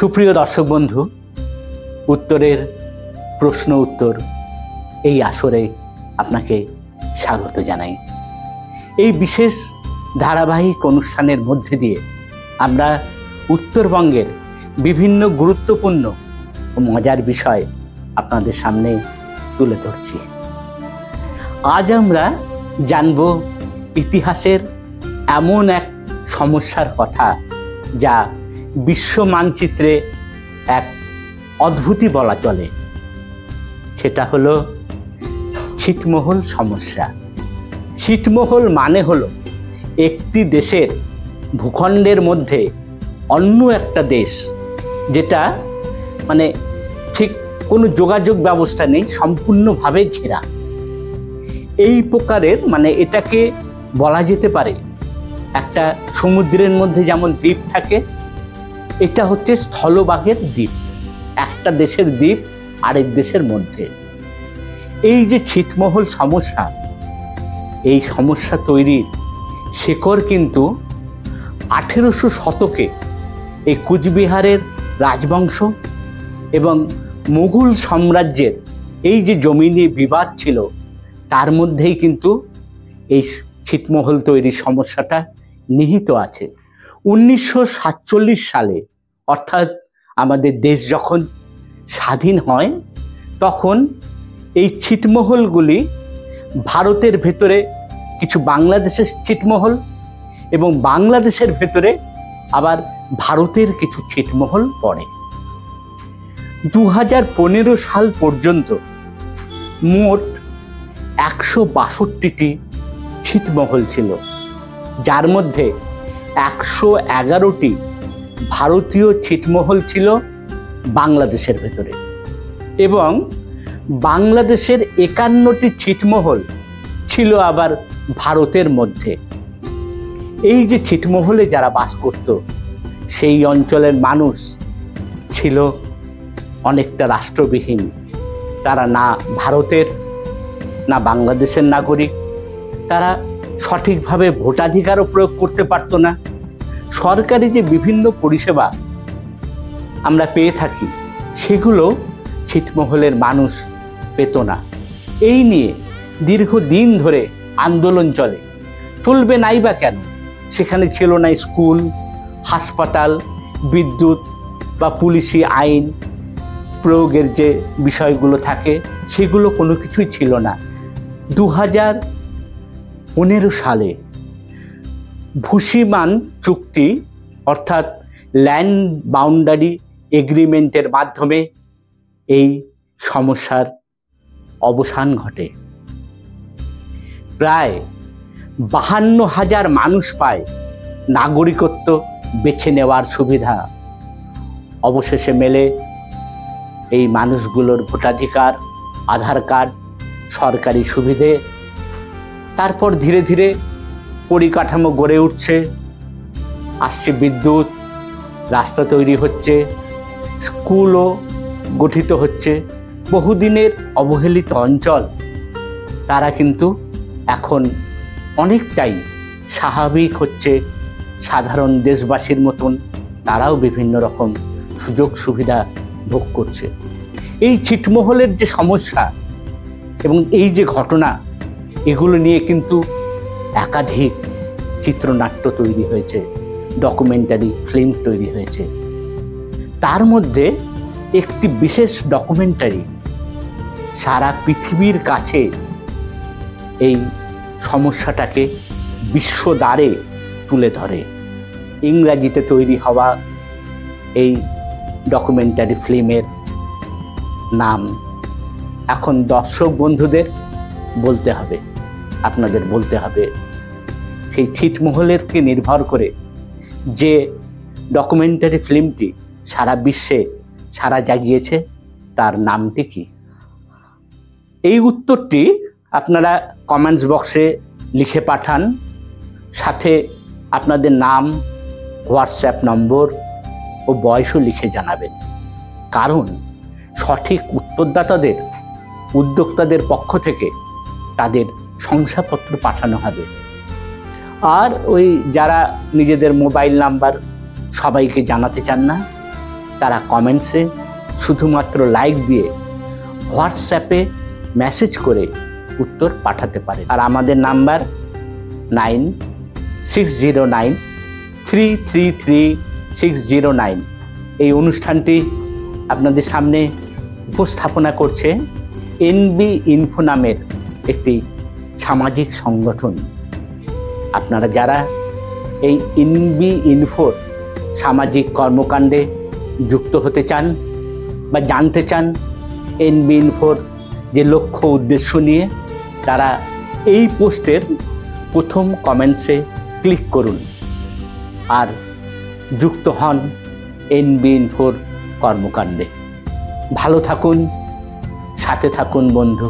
সুপ্রিয় দর্শক বন্ধু, উত্তরের প্রশ্ন উত্তর এই আসরে আপনাকে স্বাগত জানাই। এই বিশেষ ধারাবাহিক অনুষ্ঠানের মধ্যে দিয়ে আমরা উত্তরবঙ্গের বিভিন্ন গুরুত্বপূর্ণ ও মজার বিষয় আপনাদের সামনে তুলে ধরছি। আজ আমরা জানব ইতিহাসের এমন এক সমস্যার কথা যা বিশ্ব মানচিত্রে এক অদ্ভুতই বলা চলে। সেটা হলো ছিটমহল সমস্যা। ছিটমহল মানে হলো একটি দেশের ভূখণ্ডের মধ্যে অন্য একটা দেশ, যেটা মানে ঠিক কোনো যোগাযোগ ব্যবস্থা নেই, সম্পূর্ণভাবে ঘেরা। এই প্রকারের এটাকে বলা যেতে পারে একটা সমুদ্রের মধ্যে যেমন দ্বীপ থাকে, এটা হচ্ছে স্থলভাগের দ্বীপ, একটা দেশের দ্বীপ আরেক দেশের মধ্যে। এই যে ছিটমহল সমস্যা, এই সমস্যা তৈরির শেকড় কিন্তু 1800 শতকে এই কুচবিহারের রাজবংশ এবং মুঘল সাম্রাজ্যের এই যে জমি নিয়ে বিবাদ ছিল, তার মধ্যেই কিন্তু এই ছিটমহল তৈরির সমস্যাটা নিহিত আছে। 1947 সালে, অর্থাৎ আমাদের দেশ যখন স্বাধীন হয়, তখন এই ছিটমহলগুলি ভারতের ভেতরে কিছু বাংলাদেশের ছিটমহল এবং বাংলাদেশের ভেতরে আবার ভারতের কিছু ছিটমহল পড়ে। 2015 সাল পর্যন্ত মোট 162টি ছিটমহল ছিল, যার মধ্যে 111টি ভারতীয় ছিটমহল ছিল বাংলাদেশের ভেতরে এবং বাংলাদেশের 51টি ছিটমহল ছিল আবার ভারতের মধ্যে। এই যে ছিটমহলে যারা বাস করত, সেই অঞ্চলের মানুষ ছিল অনেকটা রাষ্ট্রবিহীন। তারা না ভারতের না বাংলাদেশের নাগরিক, তারা সঠিকভাবে ভোটাধিকারও প্রয়োগ করতে পারত না। সরকারি যে বিভিন্ন পরিষেবা আমরা পেয়ে থাকি, সেগুলো ছিটমহলের মানুষ পেত না। এই নিয়ে দীর্ঘদিন ধরে আন্দোলন চলবে নাই বা কেন? সেখানে ছিল না স্কুল, হাসপাতাল, বিদ্যুৎ বা পুলিশি আইন প্রয়োগের যে বিষয়গুলো থাকে, সেগুলো কোনো কিছুই ছিল না। 2015 সালে ভূসীমান চুক্তি অর্থাৎ ল্যান্ড বাউন্ডারি এগ্রিমেন্টের মাধ্যমে এই সমস্যার অবসান ঘটে। প্রায় 52,000 মানুষ পায় নাগরিকত্ব বেছে নেওয়ার সুবিধা। অবশেষে মেলে এই মানুষগুলোর ভোটাধিকার, আধার কার্ড, সরকারি সুবিধে। তারপর ধীরে ধীরে পরিকাঠামো গড়ে উঠছে, আসছে বিদ্যুৎ, রাস্তা তৈরি হচ্ছে, স্কুলও গঠিত হচ্ছে। বহুদিনের অবহেলিত অঞ্চল, তারা কিন্তু এখন অনেকটাই স্বাভাবিক হচ্ছে, সাধারণ দেশবাসীর মতন তারাও বিভিন্ন রকম সুযোগ সুবিধা ভোগ করছে। এই ছিটমহলের যে সমস্যা এবং এই যে ঘটনা, এগুলো নিয়ে কিন্তু একাধিক চিত্রনাট্য তৈরি হয়েছে, ডকুমেন্টারি ফিল্ম তৈরি হয়েছে। তার মধ্যে একটি বিশেষ ডকুমেন্টারি সারা পৃথিবীর কাছে এই সমস্যাটাকে বিশ্ব দ্বারে তুলে ধরে। ইংরাজিতে তৈরি হওয়া এই ডকুমেন্টারি ফিল্মের নাম এখন দর্শক বন্ধুদের বলতে হবে, আপনাদের বলতে হবে, সেই ছিটমহলেরকে নির্ভর করে যে ডকুমেন্টারি ফিল্মটি সারা বিশ্বে সাড়া জাগিয়েছে, তার নামটি কি? এই উত্তরটি আপনারা কমেন্টস বক্সে লিখে পাঠান, সাথে আপনাদের নাম, হোয়াটসঅ্যাপ নম্বর ও বয়সও লিখে জানাবেন। কারণ সঠিক উত্তরদাতাদের উদ্যোক্তাদের পক্ষ থেকে তাদের শংসাপত্র পাঠানো হবে। আর ওই যারা নিজেদের মোবাইল নাম্বার সবাইকে জানাতে চান না, তারা কমেন্টসে শুধুমাত্র লাইক দিয়ে হোয়াটসঅ্যাপে মেসেজ করে উত্তর পাঠাতে পারে। আর আমাদের নাম্বার 9609333609। এই অনুষ্ঠানটি আপনাদের সামনে উপস্থাপনা করছে এনবি ইনফো নামের একটি সামাজিক সংগঠন। আপনারা যারা এই এনবি ইনফোর সামাজিক কর্মকাণ্ডে যুক্ত হতে চান বা জানতে চান এনবি ইনফোর যে লক্ষ্য উদ্দেশ্য নিয়ে, তারা এই পোস্টের প্রথম কমেন্টসে ক্লিক করুন আর যুক্ত হন এনবি ইনফোর কর্মকাণ্ডে। ভালো থাকুন, সাথে থাকুন বন্ধু।